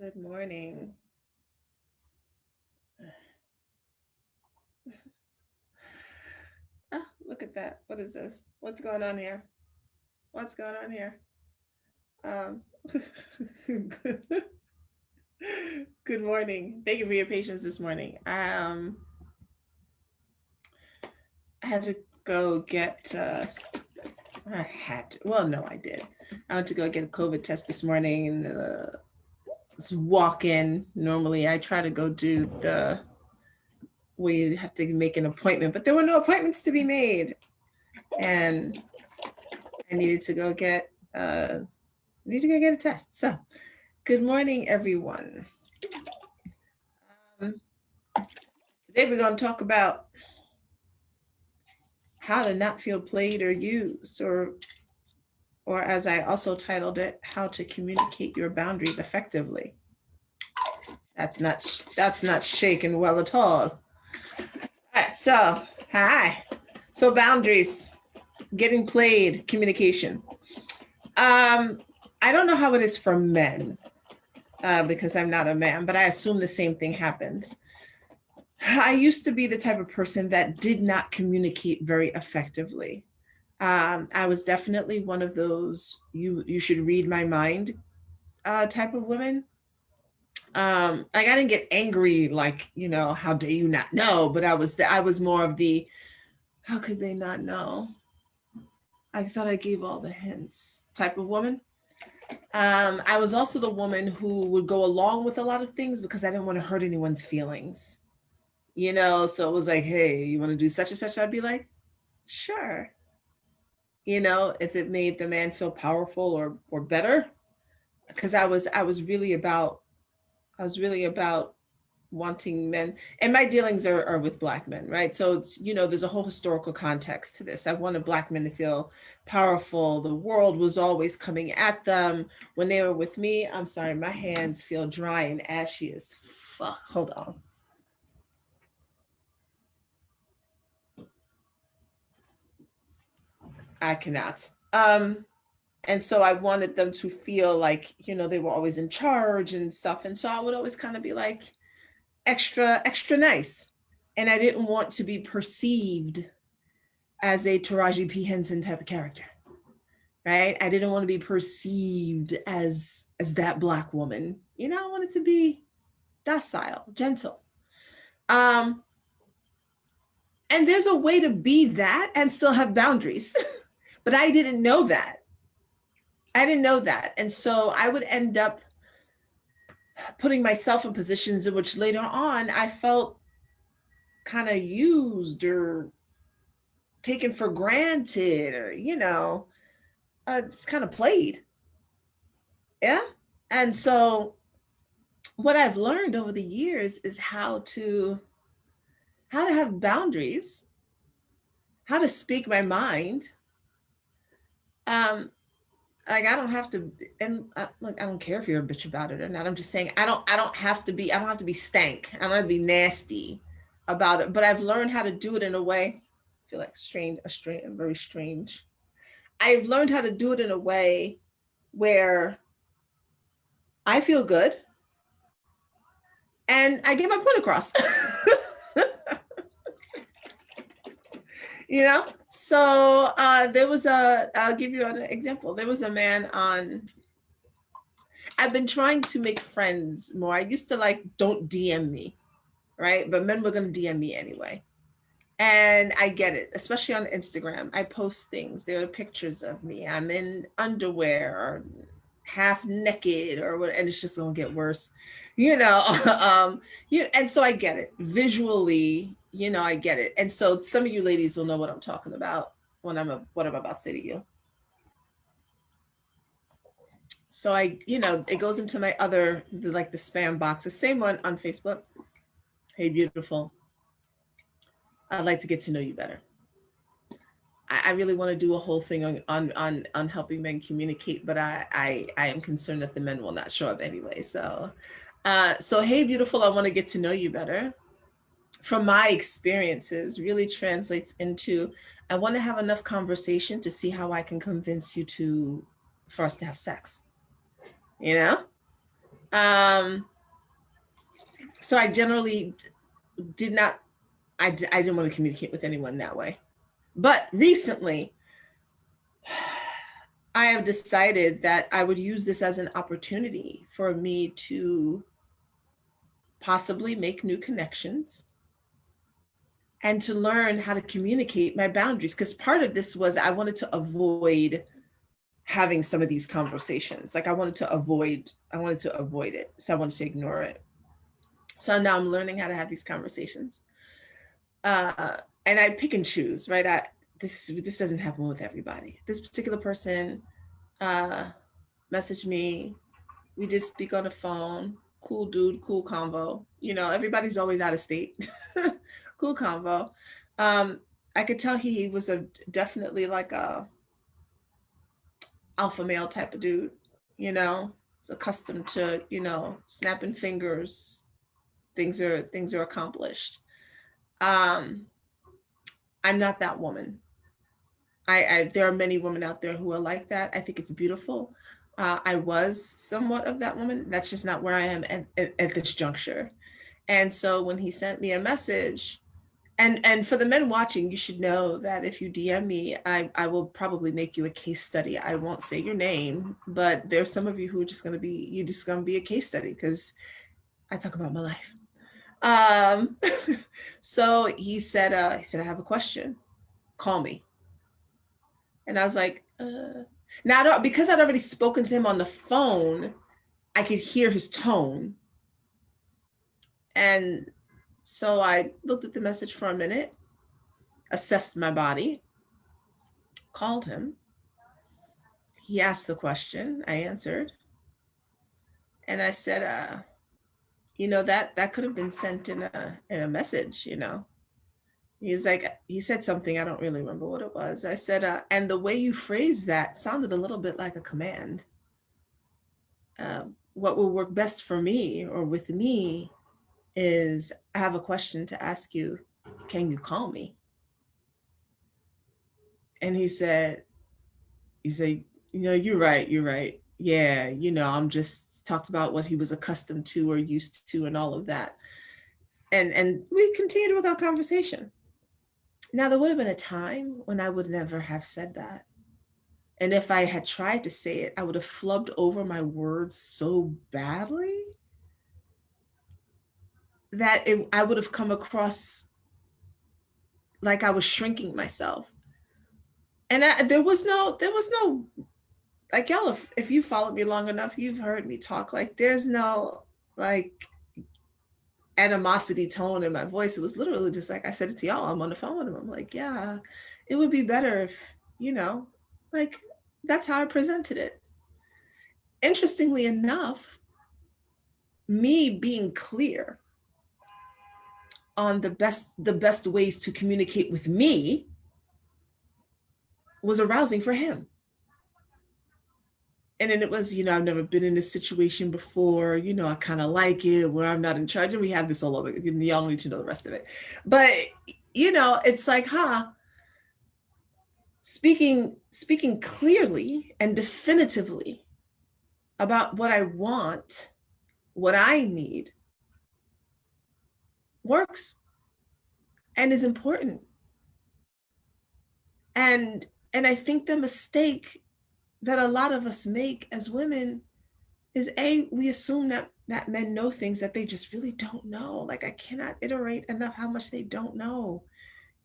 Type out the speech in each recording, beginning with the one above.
Good morning. Ah, look at that. What is this? What's going on here? What's going on here? Um, good morning. Thank you for your patience this morning. I had to go get, I had to, well, no, I did. I went to go get a COVID test this morning and walk in. Normally, I try to go do the where you have to make an appointment, but there were no appointments to be made. And I needed to go get a test. So, good morning, everyone. Um, Today we're going to talk about how to not feel played or used, or as I also titled it, how to communicate your boundaries effectively. That's not shaken well at all. All right, so hi. So boundaries, getting played, communication. I don't know how it is for men, because I'm not a man, but I assume the same thing happens. I used to be the type of person that did not communicate very effectively. I was definitely one of those you should read my mind type of women. Like I didn't get angry, like how dare you not know, but I was more of the how could they not know? I thought I gave all the hints type of woman. I was also the woman who would go along with a lot of things because I didn't want to hurt anyone's feelings. So it was like, hey, you want to do such and such? I'd be like, sure. If it made the man feel powerful or better, because I was really about wanting men, and my dealings are with black men, right? So there's a whole historical context to this. I wanted black men to feel powerful. The world was always coming at them when they were with me. I'm sorry, my hands feel dry and ashy as fuck. Hold on. I cannot. And so I wanted them to feel like they were always in charge and stuff, and so I would always kind of be like extra extra nice, and I didn't want to be perceived as a Taraji P Henson type of character, right? I didn't want to be perceived as that black woman. I wanted to be docile, gentle. um and there's a way to be that and still have boundaries. But I didn't know that, and so I would end up putting myself in positions in which later on I felt kind of used or taken for granted, or just kind of played. Yeah. And so what I've learned over the years is how to have boundaries, how to speak my mind. um like I don't have to, and look, I don't care if you're a bitch about it or not. I'm just saying I don't have to be stank. I don't have to be nasty about it, but I've learned how to do it in a way. I feel like very strange. I've learned how to do it in a way where I feel good and I get my point across. So I'll give you an example. There was a man on, I've been trying to make friends more. I used to like, don't DM me, right? But men were going to DM me anyway. And I get it, especially on Instagram. I post things. There are pictures of me. I'm in underwear or half naked or what, and it's just gonna get worse, you know. And so I get it visually. I get it, and so some of you ladies will know what I'm talking about what I'm about to say to you. So it goes into my like the spam box, the same one on Facebook. Hey, beautiful. I'd like to get to know you better. I really want to do a whole thing on helping men communicate, but I am concerned that the men will not show up anyway. So hey, beautiful, I want to get to know you better. From my experiences, really translates into I want to have enough conversation to see how I can convince you for us to have sex. You know, So I generally did not, I didn't want to communicate with anyone that way. But recently, I have decided that I would use this as an opportunity for me to possibly make new connections and to learn how to communicate my boundaries. Because part of this was I wanted to avoid having some of these conversations. Like I wanted to avoid it. So I wanted to ignore it. So now I'm learning how to have these conversations. And I pick and choose, right? This doesn't happen with everybody. This particular person messaged me. We did speak on the phone. Cool dude, cool convo. Everybody's always out of state. Cool convo. I could tell he was definitely like a alpha male type of dude. He's accustomed to snapping fingers. Things are accomplished. I'm not that woman. There are many women out there who are like that. I think it's beautiful. I was somewhat of that woman. That's just not where I am at this juncture. And so when he sent me a message, and for the men watching, you should know that if you DM me, I will probably make you a case study. I won't say your name, but there's some of you who are just going to be a case study because I talk about my life. So he said, I have a question. Call me. And I was like, Now, because I'd already spoken to him on the phone, I could hear his tone. And so I looked at the message for a minute, assessed my body, called him. He asked the question, I answered. And I said, that could have been sent in a message, he said something, I don't really remember what it was. I said, and the way you phrased that sounded a little bit like a command. What will work best for me or with me is I have a question to ask you. Can you call me? And he said, you're right. Yeah, I'm just talked about what he was accustomed to or used to and all of that. And we continued with our conversation. Now, there would have been a time when I would never have said that. And if I had tried to say it, I would have flubbed over my words so badly that I would have come across like I was shrinking myself. And there was no, like, y'all, if you followed me long enough, you've heard me talk. Like, there's no like animosity tone in my voice. It was literally just like I said it to y'all. I'm on the phone with him. I'm like, yeah, it would be better if, like, that's how I presented it. Interestingly enough, me being clear on the best ways to communicate with me was arousing for him. And then it was, I've never been in this situation before, I kind of like it where I'm not in charge. And we have this all over, y'all don't need to know the rest of it. But, it's like, speaking clearly and definitively about what I want, what I need, works and is important. And I think the mistake that a lot of us make as women is we assume that men know things that they just really don't know. Like, I cannot iterate enough how much they don't know.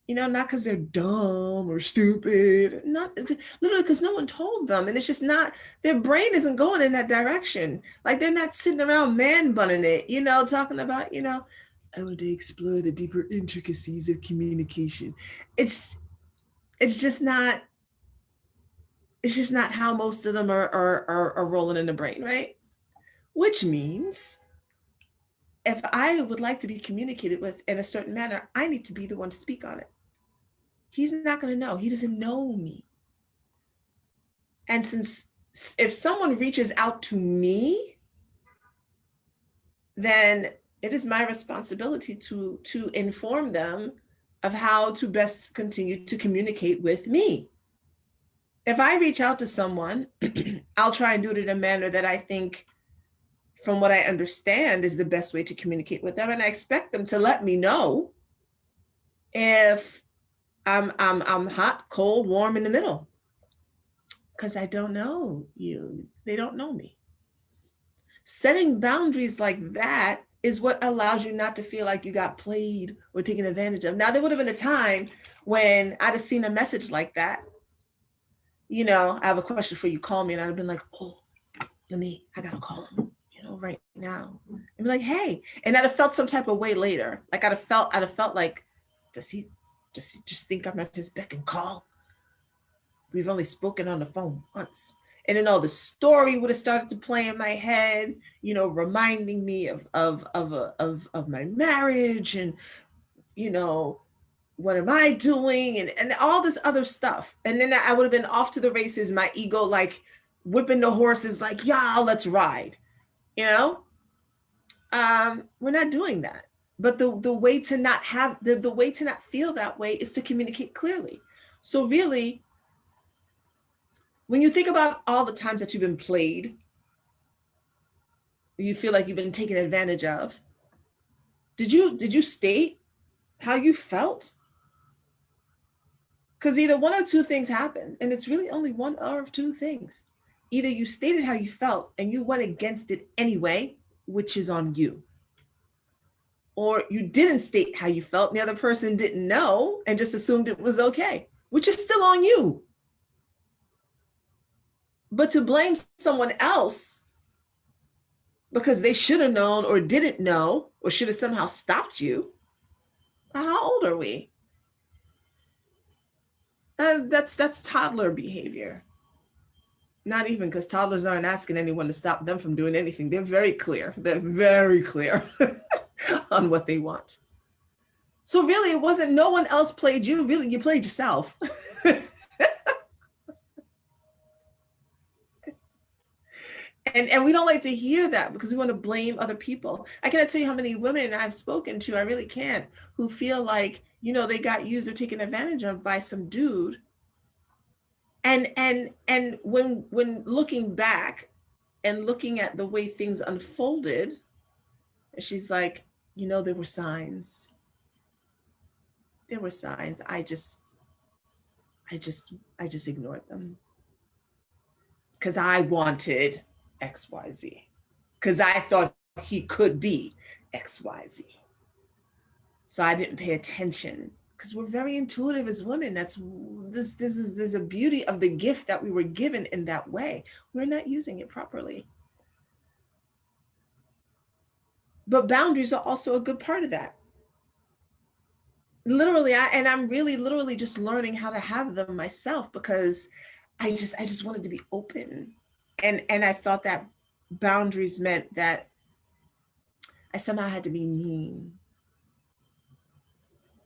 Not because they're dumb or stupid, not literally because no one told them. And it's just not, their brain isn't going in that direction. Like, they're not sitting around man bunning it, talking about, I want to explore the deeper intricacies of communication. It's just not how most of them are rolling in the brain, right? Which means if I would like to be communicated with in a certain manner, I need to be the one to speak on it. He's not going to know. He doesn't know me. And if someone reaches out to me, then it is my responsibility to inform them of how to best continue to communicate with me. If I reach out to someone, I'll try and do it in a manner that I think from what I understand, is the best way to communicate with them. And I expect them to let me know if I'm hot, cold, warm, in the middle, because I don't know you. They don't know me. Setting boundaries like that is what allows you not to feel like you got played or taken advantage of. Now, there would have been a time when I'd have seen a message like that. You know, I have a question for you, call me. And I'd have been like, oh, I gotta call him, you know, right now. And be like, hey. And I'd have felt some type of way later. Like I'd have felt like, does he just think I'm at his beck and call? We've only spoken on the phone once. And then all the story would have started to play in my head, you know, reminding me of my marriage and, you know, what am I doing? And all this other stuff. And then I would have been off to the races, my ego like whipping the horses like, yeah, let's ride, you know? We're not doing that. But the way to not have, the way to not feel that way is to communicate clearly. So really, when you think about all the times that you've been played, you feel like you've been taken advantage of, did you state how you felt? Because either one or two things happen, and it's really only one or two things. Either you stated how you felt and you went against it anyway, which is on you. Or you didn't state how you felt and the other person didn't know and just assumed it was okay, which is still on you. But to blame someone else because they should have known or didn't know or should have somehow stopped you, how old are we? That's toddler behavior. Not even, because toddlers aren't asking anyone to stop them from doing anything. They're very clear. They're very clear on what they want. So really, it wasn't no one else played you. Really, you played yourself. And we don't like to hear that because we want to blame other people. I cannot tell you how many women I've spoken to, I really can't, who feel like, you know, they got used or taken advantage of by some dude. And when looking back and looking at the way things unfolded, she's like, you know, there were signs. There were signs. I just ignored them. Because I wanted XYZ. Because I thought he could be XYZ. So I didn't pay attention. Because we're very intuitive as women. There's a beauty of the gift that we were given in that way. We're not using it properly. But boundaries are also a good part of that. Literally, I'm really literally just learning how to have them myself, because I just wanted to be open. And I thought that boundaries meant that I somehow had to be mean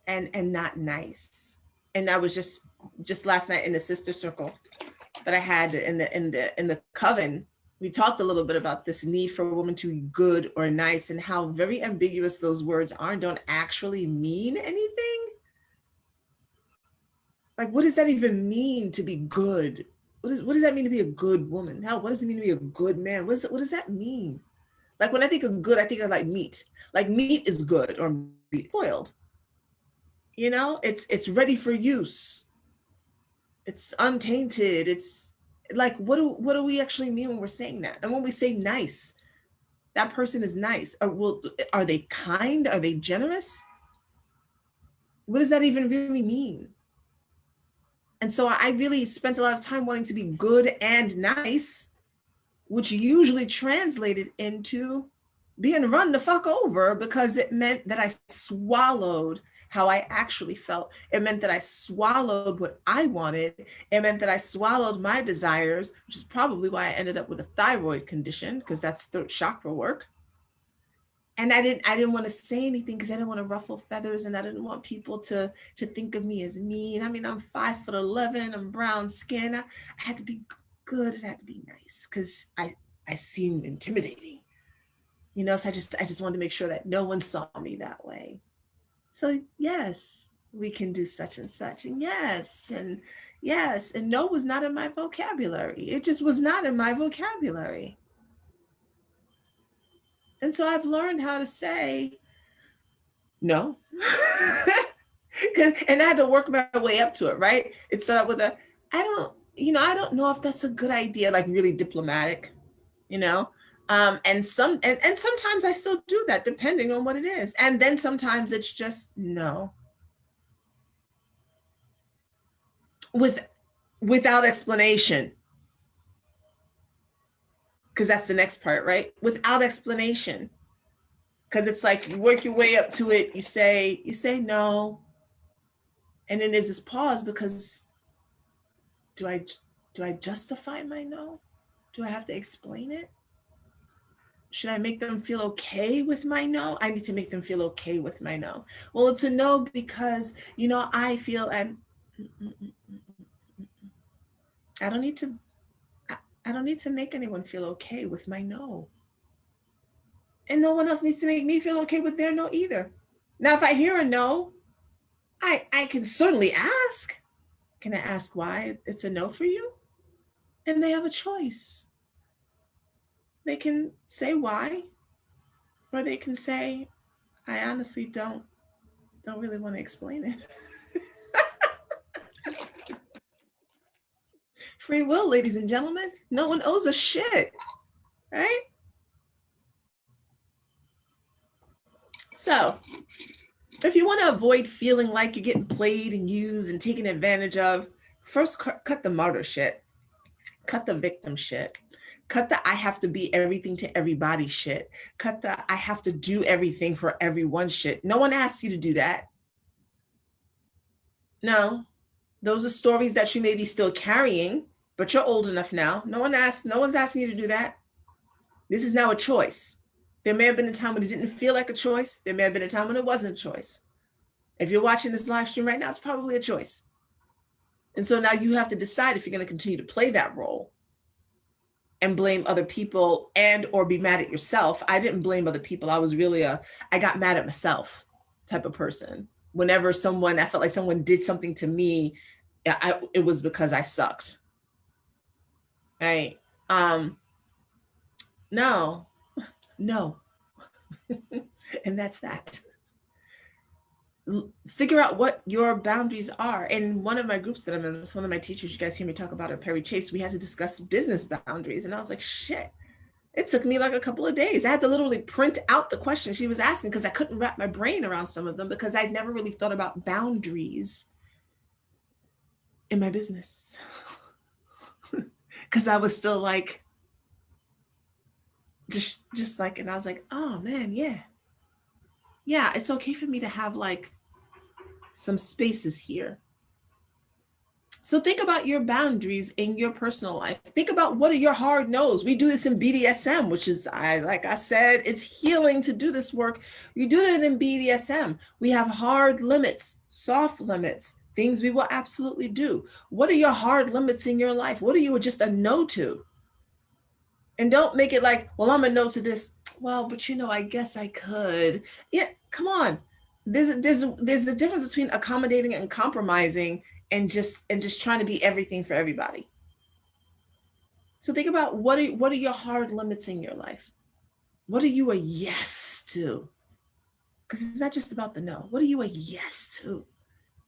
and not nice. And I was just last night in the sister circle that I had in the coven, we talked a little bit about this need for a woman to be good or nice and how very ambiguous those words are and don't actually mean anything. Like, what does that even mean to be good? What does that mean to be a good woman? Hell, what does it mean to be a good man? What does that mean? Like, when I think of good, I think of like meat. Like, meat is good or meat boiled. You know, it's ready for use. It's untainted. It's like, what do we actually mean when we're saying that? And when we say nice, that person is nice. Or are they kind? Are they generous? What does that even really mean? And so I really spent a lot of time wanting to be good and nice, which usually translated into being run the fuck over, because it meant that I swallowed how I actually felt. It meant that I swallowed what I wanted. It meant that I swallowed my desires, which is probably why I ended up with a thyroid condition, because that's third chakra work. And I didn't want to say anything because I didn't want to ruffle feathers, and I didn't want people to think of me as mean. I mean, I'm 5'11", I'm brown skin. I had to be good and I had to be nice because I seem intimidating, you know. So I just wanted to make sure that no one saw me that way. So yes, we can do such and such, and yes, and no was not in my vocabulary. It just was not in my vocabulary. And so I've learned how to say no. And I had to work my way up to it, right? It started with I don't know if that's a good idea, like really diplomatic, you know? And sometimes I still do that depending on what it is. And then sometimes it's just no. Without explanation. Because that's the next part, right? Without explanation. Because it's like you work your way up to it, you say no, and then there's this pause because do I justify my no? Do I have to explain it? Should I make them feel okay with my no? I need to make them feel okay with my no. Well, it's a no because I feel I don't need to I don't need to make anyone feel okay with my no. And no one else needs to make me feel okay with their no either. Now, if I hear a no, I can certainly ask. Can I ask why it's a no for you? And they have a choice. They can say why, or they can say, I honestly don't really want to explain it. Free will, ladies and gentlemen. No one owes a shit, right? So, if you want to avoid feeling like you're getting played and used and taken advantage of, first cut the martyr shit. Cut the victim shit. Cut the I have to be everything to everybody shit. Cut the I have to do everything for everyone shit. No one asks you to do that. No, those are stories that you may be still carrying, but you're old enough now. No one's asking you to do that. This is now a choice. There may have been a time when it didn't feel like a choice. There may have been a time when it wasn't a choice. If you're watching this live stream right now, it's probably a choice. And so now you have to decide if you're going to continue to play that role and blame other people and or be mad at yourself. I didn't blame other people. I was really I got mad at myself type of person. Whenever I felt like someone did something to me, it was because I sucked. Right? No. And that's that. Figure out what your boundaries are. In one of my groups that I'm in, with one of my teachers, you guys hear me talk about at Perry Chase, we had to discuss business boundaries. And I was like, shit, it took me like a couple of days. I had to literally print out the question she was asking because I couldn't wrap my brain around some of them because I'd never really thought about boundaries in my business. Because I was still like, just like, and I was like, oh man, yeah, it's okay for me to have like some spaces here. So think about your boundaries in your personal life. Think about what are your hard no's. We do this in BDSM, which is, like I said, it's healing to do this work. We do it in BDSM. We have hard limits, soft limits, things we will absolutely do. What are your hard limits in your life? What are you just a no to? And don't make it like, well, I'm a no to this. Well, but I guess I could. Yeah, come on. There's a difference between accommodating and compromising and just trying to be everything for everybody. So think about what are your hard limits in your life? What are you a yes to? Because it's not just about the no. What are you a yes to?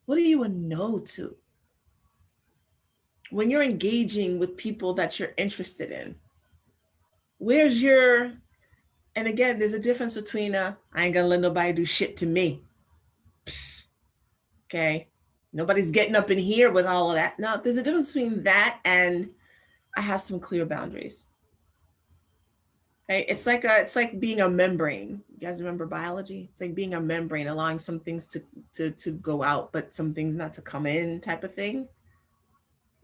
What are you a no to? When you're engaging with people that you're interested in, where's your, and again, there's a difference between I ain't gonna let nobody do shit to me. Psst. Okay. Nobody's getting up in here with all of that. No, there's a difference between that and I have some clear boundaries. Right? It's like being a membrane. You guys remember biology? It's like being a membrane, allowing some things to go out, but some things not to come in, type of thing.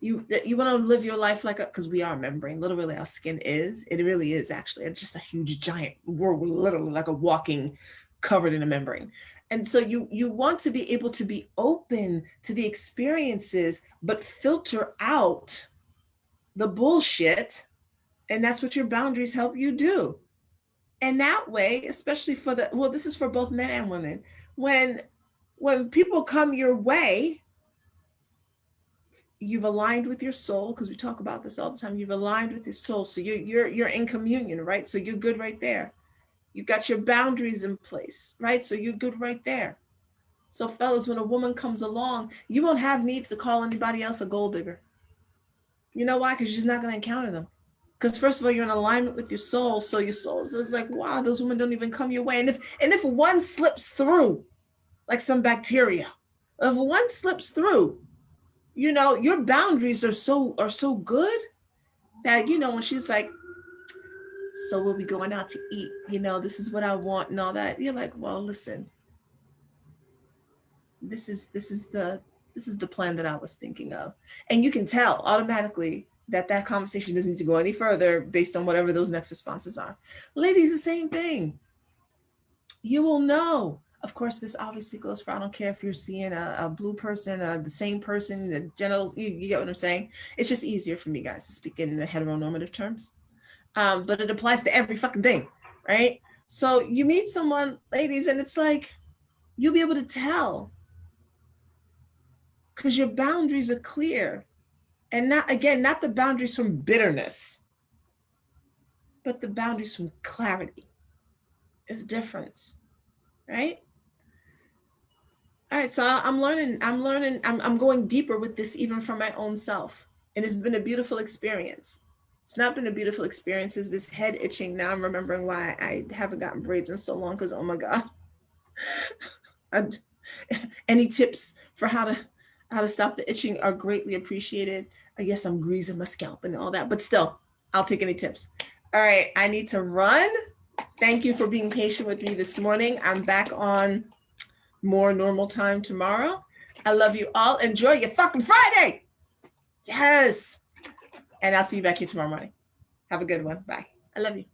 You want to live your life like because we are a membrane. Literally, our skin is. It really is actually. It's just a huge giant. We're literally like a walking, covered in a membrane. And so you want to be able to be open to the experiences, but filter out the bullshit. And that's what your boundaries help you do. And that way, especially this is for both men and women, when people come your way, you've aligned with your soul, because we talk about this all the time. You've aligned with your soul. So you're in communion, right? So you're good right there. You got your boundaries in place, right? So you're good right there. So fellas, when a woman comes along, you won't have need to call anybody else a gold digger. You know why? Because you're just not going to encounter them. Because first of all, you're in alignment with your soul. So your soul is like, wow, those women don't even come your way. And if one slips through, like some bacteria, if one slips through, you know, your boundaries are so good that, you know, when she's like, so we'll be going out to eat, you know, this is what I want and all that. You're like, well, listen, this is the plan that I was thinking of. And you can tell automatically that conversation doesn't need to go any further based on whatever those next responses are. Ladies, the same thing. You will know. Of course, this obviously goes for, I don't care if you're seeing a blue person, the same person, the genitals, you get what I'm saying? It's just easier for me, guys, to speak in the heteronormative terms. But it applies to every fucking thing, right? So you meet someone, ladies, and it's like, you'll be able to tell because your boundaries are clear. And not, again, not the boundaries from bitterness, but the boundaries from clarity. It's difference, right? All right, so I'm going deeper with this even for my own self. And it's been a beautiful experience. It's not been a beautiful experience, is this head itching. Now I'm remembering why I haven't gotten braids in so long, because oh my God. Any tips for how to stop the itching are greatly appreciated. I guess I'm greasing my scalp and all that, but still, I'll take any tips. All right, I need to run. Thank you for being patient with me this morning. I'm back on more normal time tomorrow. I love you all. Enjoy your fucking Friday. Yes. And I'll see you back here tomorrow morning. Have a good one. Bye. I love you.